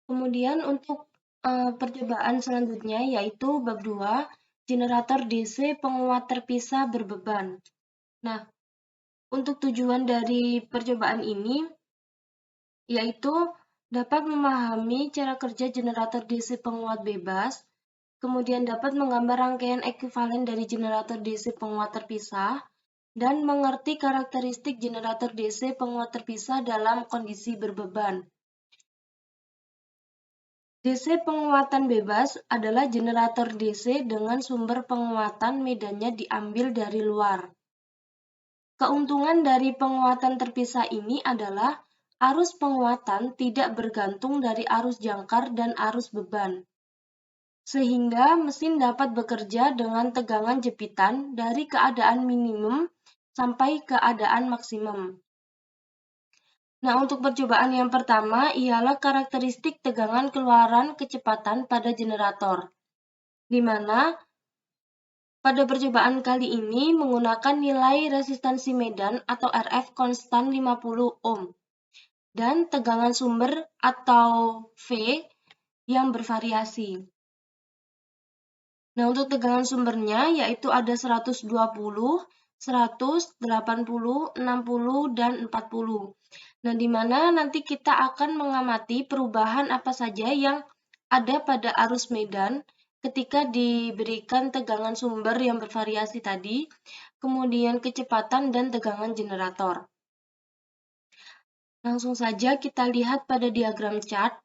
Kemudian untuk percobaan selanjutnya yaitu bab 2, generator DC penguat terpisah berbeban. Nah, untuk tujuan dari percobaan ini yaitu dapat memahami cara kerja generator DC penguat bebas, kemudian dapat menggambar rangkaian ekuivalen dari generator DC penguat terpisah, dan mengerti karakteristik generator DC penguat terpisah dalam kondisi berbeban. DC penguatan bebas adalah generator DC dengan sumber penguatan medannya diambil dari luar. Keuntungan dari penguatan terpisah ini adalah arus penguatan tidak bergantung dari arus jangkar dan arus beban, sehingga mesin dapat bekerja dengan tegangan jepitan dari keadaan minimum sampai keadaan maksimum. Nah, untuk percobaan yang pertama ialah karakteristik tegangan keluaran kecepatan pada generator, di mana pada percobaan kali ini menggunakan nilai resistansi medan atau RF konstan 50 ohm dan tegangan sumber atau V yang bervariasi. Nah, untuk tegangan sumbernya yaitu ada 120, 100, 80, 60, dan 40. Nah, di mana nanti kita akan mengamati perubahan apa saja yang ada pada arus medan ketika diberikan tegangan sumber yang bervariasi tadi, kemudian kecepatan dan tegangan generator. Langsung saja kita lihat pada diagram chart.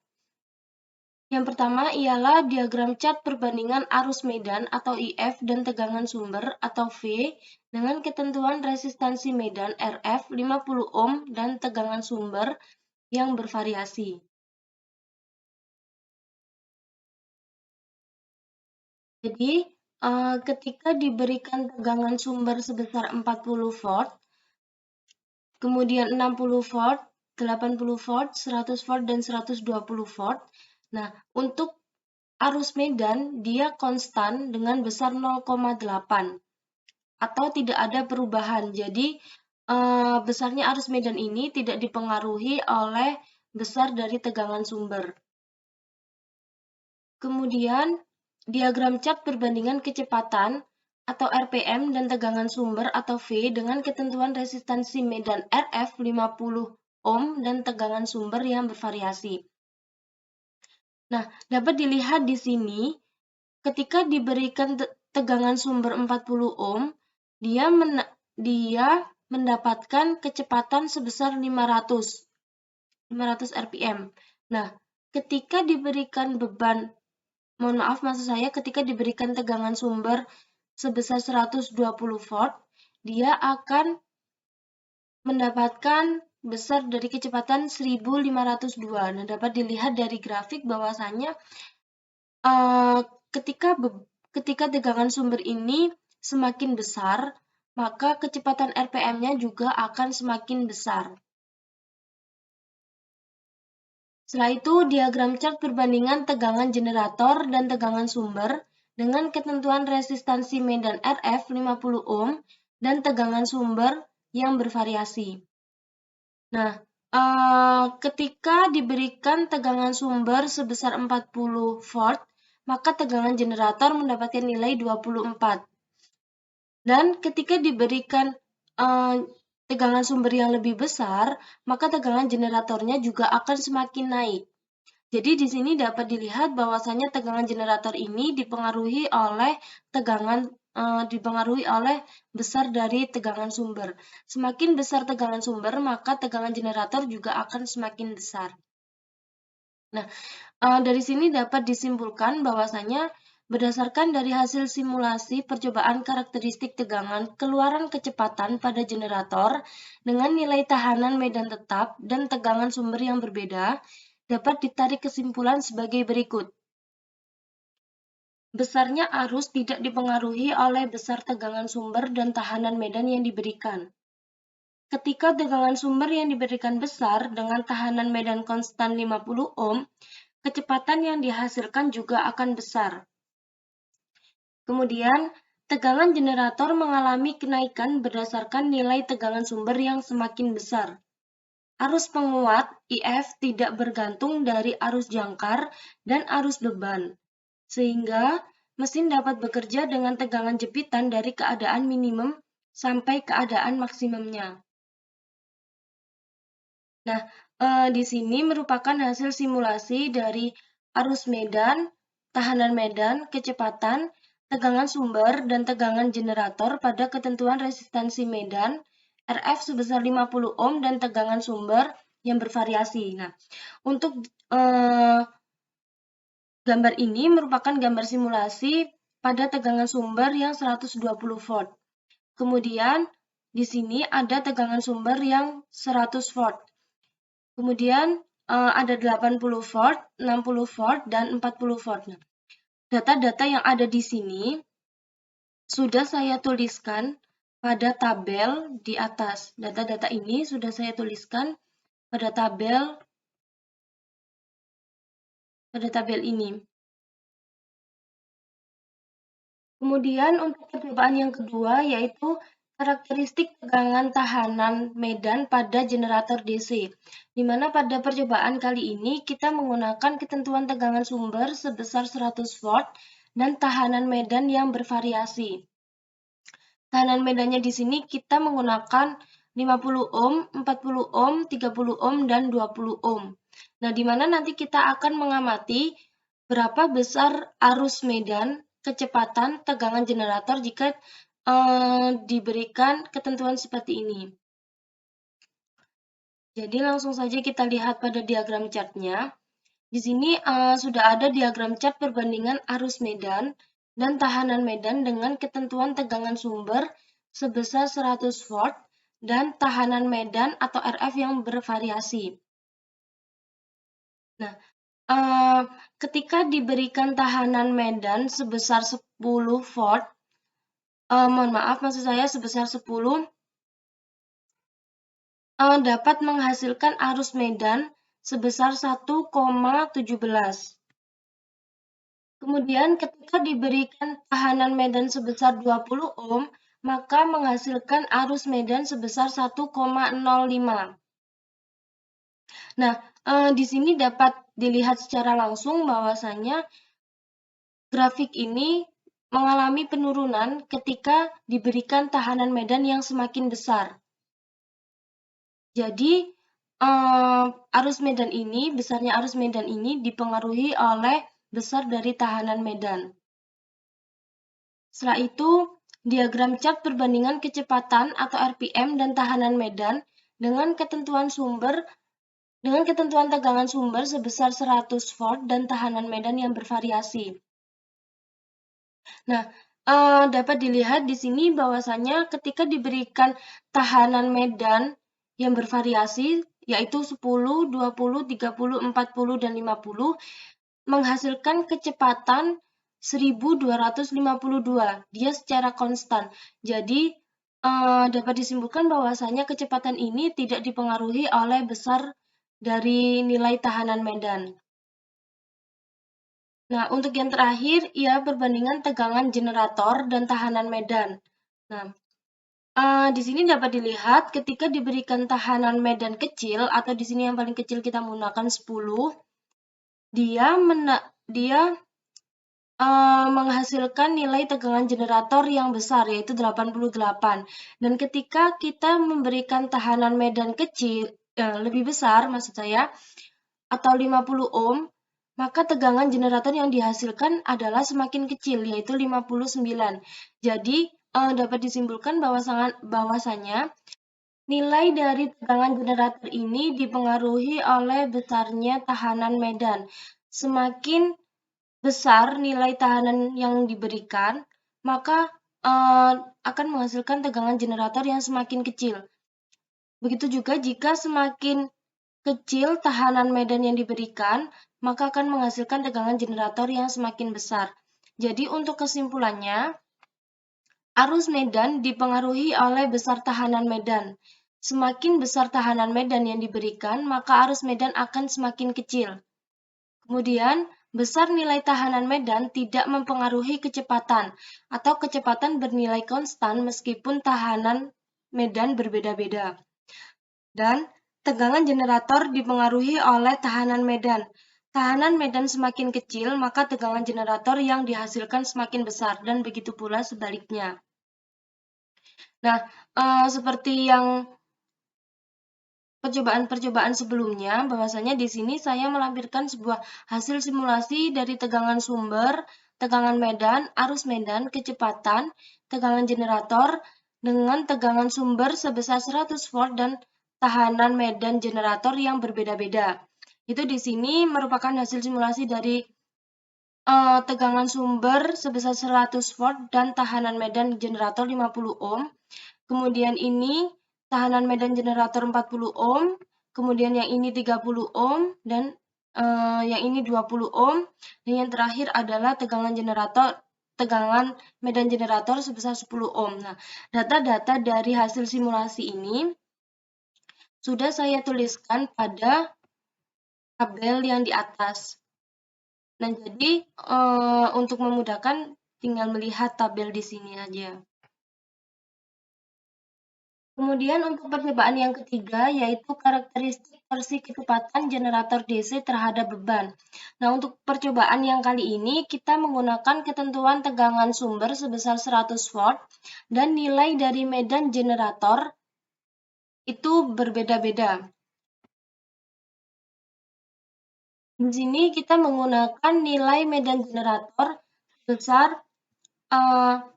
Yang pertama ialah diagram chart perbandingan arus medan atau IF dan tegangan sumber atau V dengan ketentuan resistansi medan RF 50 ohm dan tegangan sumber yang bervariasi. Jadi, ketika diberikan tegangan sumber sebesar 40 volt, kemudian 60 volt, 80 volt, 100 volt, dan 120 volt. Nah, untuk arus medan, dia konstan dengan besar 0,8 atau tidak ada perubahan. Jadi, besarnya arus medan ini tidak dipengaruhi oleh besar dari tegangan sumber. Kemudian, diagram chart perbandingan kecepatan atau RPM dan tegangan sumber atau V dengan ketentuan resistansi medan RF 50 ohm dan tegangan sumber yang bervariasi. Nah, dapat dilihat di sini, ketika diberikan tegangan sumber 40 ohm, dia mendapatkan kecepatan sebesar 500 rpm. Nah, ketika diberikan ketika diberikan tegangan sumber sebesar 120 volt, dia akan mendapatkan besar dari kecepatan 1502. Nah, dapat dilihat dari grafik bahwasanya ketika tegangan sumber ini semakin besar, maka kecepatan RPM-nya juga akan semakin besar. Setelah itu, diagram chart perbandingan tegangan generator dan tegangan sumber dengan ketentuan resistansi medan RF 50 ohm dan tegangan sumber yang bervariasi. Nah, ketika diberikan tegangan sumber sebesar 40 volt, maka tegangan generator mendapatkan nilai 24. Dan ketika diberikan tegangan sumber yang lebih besar, maka tegangan generatornya juga akan semakin naik. Jadi di sini dapat dilihat bahwasanya tegangan generator ini dipengaruhi oleh besar dari tegangan sumber. Semakin besar tegangan sumber, maka tegangan generator juga akan semakin besar. Nah, dari sini dapat disimpulkan bahwasanya berdasarkan dari hasil simulasi percobaan karakteristik tegangan keluaran kecepatan pada generator dengan nilai tahanan medan tetap dan tegangan sumber yang berbeda, dapat ditarik kesimpulan sebagai berikut. Besarnya arus tidak dipengaruhi oleh besar tegangan sumber dan tahanan medan yang diberikan. Ketika tegangan sumber yang diberikan besar dengan tahanan medan konstan 50 ohm, kecepatan yang dihasilkan juga akan besar. Kemudian, tegangan generator mengalami kenaikan berdasarkan nilai tegangan sumber yang semakin besar. arus penguat IF tidak bergantung dari arus jangkar dan arus beban, sehingga mesin dapat bekerja dengan tegangan jepitan dari keadaan minimum sampai keadaan maksimumnya. Nah, di sini merupakan hasil simulasi dari arus medan, tahanan medan, kecepatan, tegangan sumber, dan tegangan generator pada ketentuan resistansi medan, RF sebesar 50 ohm, dan tegangan sumber yang bervariasi. Nah, untuk gambar ini merupakan gambar simulasi pada tegangan sumber yang 120 volt. Kemudian, di sini ada tegangan sumber yang 100 volt. Kemudian ada 80 volt, 60 volt, dan 40 volt. Nah, data-data yang ada di sini sudah saya tuliskan pada tabel di atas. Data-data ini sudah saya tuliskan pada tabel ini. Kemudian untuk percobaan yang kedua yaitu karakteristik tegangan tahanan medan pada generator DC, di mana pada percobaan kali ini kita menggunakan ketentuan tegangan sumber sebesar 100 volt dan tahanan medan yang bervariasi. Tahanan medannya di sini kita menggunakan 50 ohm, 40 ohm, 30 ohm, dan 20 ohm. Nah, di mana nanti kita akan mengamati berapa besar arus medan, kecepatan, tegangan generator jika diberikan ketentuan seperti ini. Jadi langsung saja kita lihat pada diagram chartnya. Di sini sudah ada diagram chart perbandingan arus medan dan tahanan medan dengan ketentuan tegangan sumber sebesar 100 volt dan tahanan medan atau RF yang bervariasi. Nah, ketika diberikan tahanan medan sebesar 10 volt, mohon maaf maksud saya sebesar 10, dapat menghasilkan arus medan sebesar 1,17. Kemudian ketika diberikan tahanan medan sebesar 20 ohm, maka menghasilkan arus medan sebesar 1,05. Nah, di sini dapat dilihat secara langsung bahwasanya grafik ini mengalami penurunan ketika diberikan tahanan medan yang semakin besar. Jadi, besarnya arus medan ini dipengaruhi oleh besar dari tahanan medan. Setelah itu, diagram chart perbandingan kecepatan atau RPM dan tahanan medan dengan ketentuan tegangan sumber sebesar 100 volt dan tahanan medan yang bervariasi. Nah, dapat dilihat di sini bahwasanya ketika diberikan tahanan medan yang bervariasi, yaitu 10, 20, 30, 40, dan 50, menghasilkan kecepatan 1252. Dia secara konstan. Jadi, dapat disimpulkan bahwasanya kecepatan ini tidak dipengaruhi oleh besar dari nilai tahanan medan. Nah, untuk yang terakhir, perbandingan tegangan generator dan tahanan medan. Nah, di sini dapat dilihat ketika diberikan tahanan medan kecil, atau di sini yang paling kecil kita menggunakan 10, dia menghasilkan nilai tegangan generator yang besar, yaitu 88. Dan ketika kita memberikan tahanan medan kecil, lebih besar maksud saya, atau 50 ohm, maka tegangan generator yang dihasilkan adalah semakin kecil, yaitu 59. Jadi, dapat disimpulkan bahwasanya nilai dari tegangan generator ini dipengaruhi oleh besarnya tahanan medan. Semakin besar nilai tahanan yang diberikan, maka akan menghasilkan tegangan generator yang semakin kecil. Begitu juga jika semakin kecil tahanan medan yang diberikan, maka akan menghasilkan tegangan generator yang semakin besar. Jadi untuk kesimpulannya, arus medan dipengaruhi oleh besar tahanan medan. Semakin besar tahanan medan yang diberikan, maka arus medan akan semakin kecil. Kemudian, besar nilai tahanan medan tidak mempengaruhi kecepatan, atau kecepatan bernilai konstan meskipun tahanan medan berbeda-beda. Dan tegangan generator dipengaruhi oleh tahanan medan. Tahanan medan semakin kecil, maka tegangan generator yang dihasilkan semakin besar, dan begitu pula sebaliknya. Nah, seperti yang percobaan-percobaan sebelumnya, bahwasanya di sini saya melampirkan sebuah hasil simulasi dari tegangan sumber, tegangan medan, arus medan, kecepatan, tegangan generator, dengan tegangan sumber sebesar 100 volt dan tahanan medan generator yang berbeda-beda. Itu di sini merupakan hasil simulasi dari tegangan sumber sebesar 100 volt dan tahanan medan generator 50 ohm. Kemudian ini tahanan medan generator 40 ohm, kemudian yang ini 30 ohm, dan yang ini 20 ohm, dan yang terakhir adalah tegangan medan generator sebesar 10 ohm. Nah, data-data dari hasil simulasi ini sudah saya tuliskan pada tabel yang di atas. Nah, jadi untuk memudahkan tinggal melihat tabel di sini aja. Kemudian untuk percobaan yang ketiga yaitu karakteristik torsi kecepatan generator DC terhadap beban. Nah, untuk percobaan yang kali ini kita menggunakan ketentuan tegangan sumber sebesar 100 volt dan nilai dari medan generator itu berbeda-beda. Di sini kita menggunakan nilai medan generator sebesar 40,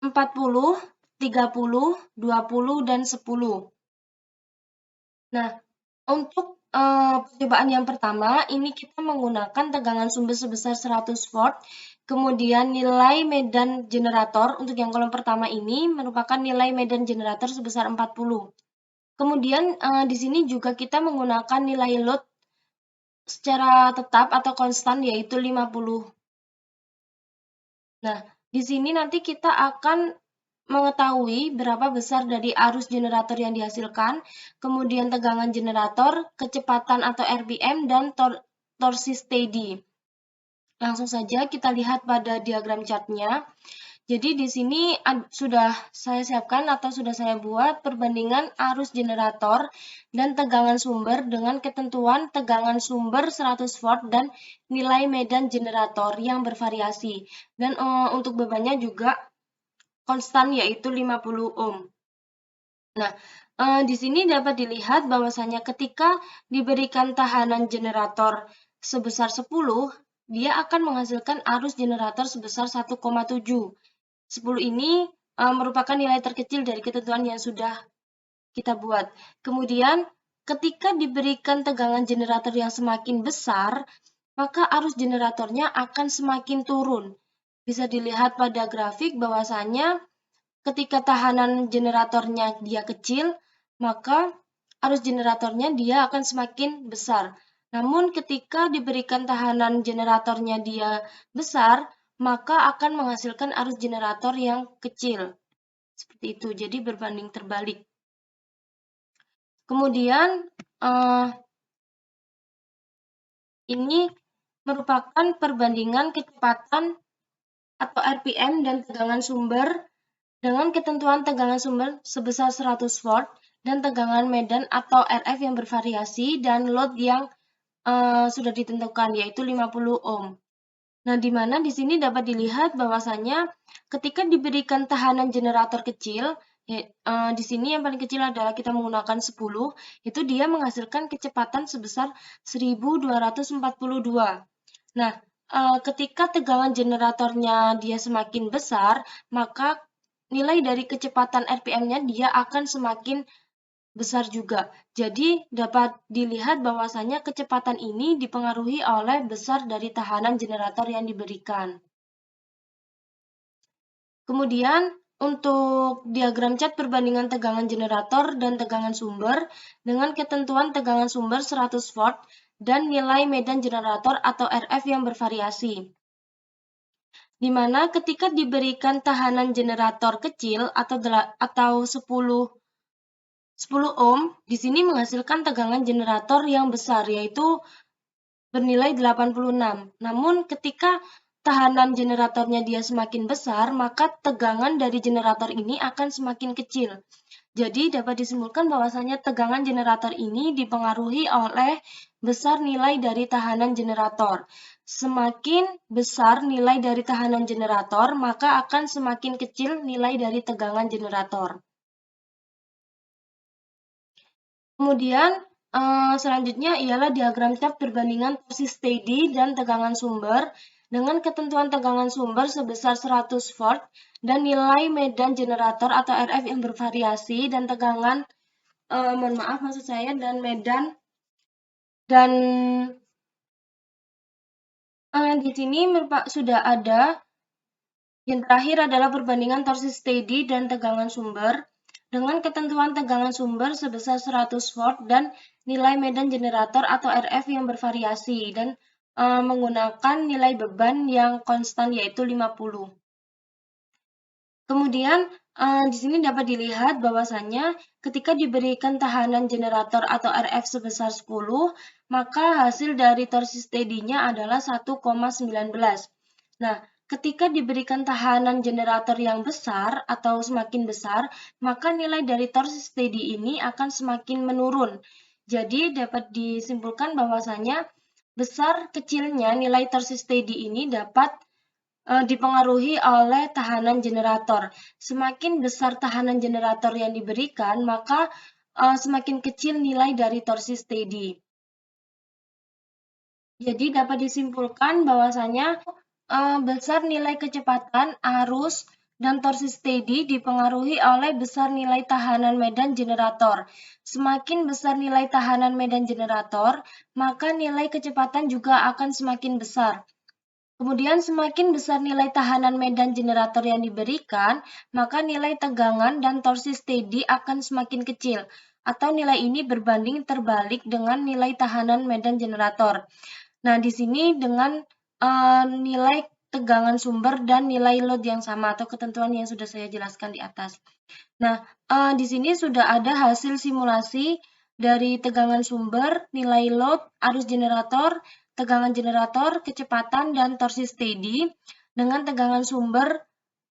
30, 20, dan 10. Nah, untuk percobaan yang pertama, ini kita menggunakan tegangan sumber sebesar 100 volt, kemudian nilai medan generator untuk yang kolom pertama ini merupakan nilai medan generator sebesar 40. Kemudian di sini juga kita menggunakan nilai load secara tetap atau konstan yaitu 50. Nah, di sini nanti kita akan mengetahui berapa besar dari arus generator yang dihasilkan, kemudian tegangan generator, kecepatan atau RPM, dan torsi steady. Langsung saja kita lihat pada diagram chartnya. Jadi di sini sudah saya siapkan atau sudah saya buat perbandingan arus generator dan tegangan sumber dengan ketentuan tegangan sumber 100 volt dan nilai medan generator yang bervariasi. Dan untuk bebannya juga konstan yaitu 50 ohm. Nah, di sini dapat dilihat bahwasanya ketika diberikan tahanan generator sebesar 10, dia akan menghasilkan arus generator sebesar 1,7. 10 ini merupakan nilai terkecil dari ketentuan yang sudah kita buat. Kemudian, ketika diberikan tegangan generator yang semakin besar, maka arus generatornya akan semakin turun. Bisa dilihat pada grafik bahwasanya ketika tahanan generatornya dia kecil, maka arus generatornya dia akan semakin besar. Namun ketika diberikan tahanan generatornya dia besar, maka akan menghasilkan arus generator yang kecil. Seperti itu, jadi berbanding terbalik. Kemudian, ini merupakan perbandingan kecepatan atau RPM dan tegangan sumber dengan ketentuan tegangan sumber sebesar 100 volt dan tegangan medan atau RF yang bervariasi dan load yang sudah ditentukan yaitu 50 ohm. Nah, di mana di sini dapat dilihat bahwasanya ketika diberikan tahanan generator kecil, di sini yang paling kecil adalah kita menggunakan 10, itu dia menghasilkan kecepatan sebesar 1242. Nah, ketika tegangan generatornya dia semakin besar, maka nilai dari kecepatan RPM-nya dia akan semakin besar juga. Jadi dapat dilihat bahwasanya kecepatan ini dipengaruhi oleh besar dari tahanan generator yang diberikan. Kemudian untuk diagram cat perbandingan tegangan generator dan tegangan sumber dengan ketentuan tegangan sumber 100 volt dan nilai medan generator atau RF yang bervariasi. Di mana ketika diberikan tahanan generator kecil atau 10 ohm, di sini menghasilkan tegangan generator yang besar, yaitu bernilai 86. Namun ketika tahanan generatornya dia semakin besar, maka tegangan dari generator ini akan semakin kecil. Jadi dapat disimpulkan bahwasanya tegangan generator ini dipengaruhi oleh besar nilai dari tahanan generator. Semakin besar nilai dari tahanan generator, maka akan semakin kecil nilai dari tegangan generator. Kemudian selanjutnya ialah diagram cap perbandingan torsi steady dan tegangan sumber dengan ketentuan tegangan sumber sebesar 100 volt dan nilai medan generator atau RF yang bervariasi dan tegangan dan medan dan di sini sudah ada. Yang terakhir adalah perbandingan torsi steady dan tegangan sumber dengan ketentuan tegangan sumber sebesar 100 volt dan nilai medan generator atau RF yang bervariasi dan menggunakan nilai beban yang konstan yaitu 50. Kemudian di sini dapat dilihat bahwasannya ketika diberikan tahanan generator atau RF sebesar 10, maka hasil dari torsi steady-nya adalah 1,19. Nah, ketika diberikan tahanan generator yang besar atau semakin besar, maka nilai dari torsi steady ini akan semakin menurun. Jadi dapat disimpulkan bahwasanya besar kecilnya nilai torsi steady ini dapat dipengaruhi oleh tahanan generator. Semakin besar tahanan generator yang diberikan, maka semakin kecil nilai dari torsi steady. Jadi dapat disimpulkan bahwasanya besar nilai kecepatan, arus, dan torsi steady dipengaruhi oleh besar nilai tahanan medan generator. Semakin besar nilai tahanan medan generator, maka nilai kecepatan juga akan semakin besar. Kemudian semakin besar nilai tahanan medan generator yang diberikan, maka nilai tegangan dan torsi steady akan semakin kecil, atau nilai ini berbanding terbalik dengan nilai tahanan medan generator. Nah, di sini dengan nilai tegangan sumber dan nilai load yang sama atau ketentuan yang sudah saya jelaskan di atas. Nah, di sini sudah ada hasil simulasi dari tegangan sumber, nilai load, arus generator, tegangan generator, kecepatan, dan torsi steady dengan tegangan sumber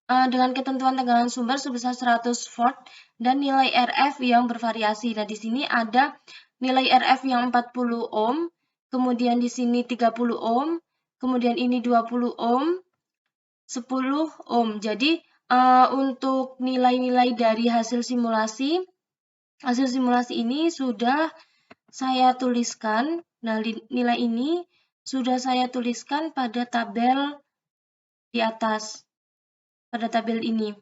dengan ketentuan tegangan sumber sebesar 100 volt dan nilai RF yang bervariasi. Nah, di sini ada nilai RF yang 40 ohm, kemudian di sini 30 ohm, kemudian ini 20 ohm, 10 ohm. Jadi, untuk nilai-nilai dari hasil simulasi ini sudah saya tuliskan. Nah, nilai ini sudah saya tuliskan pada tabel di atas, pada tabel ini.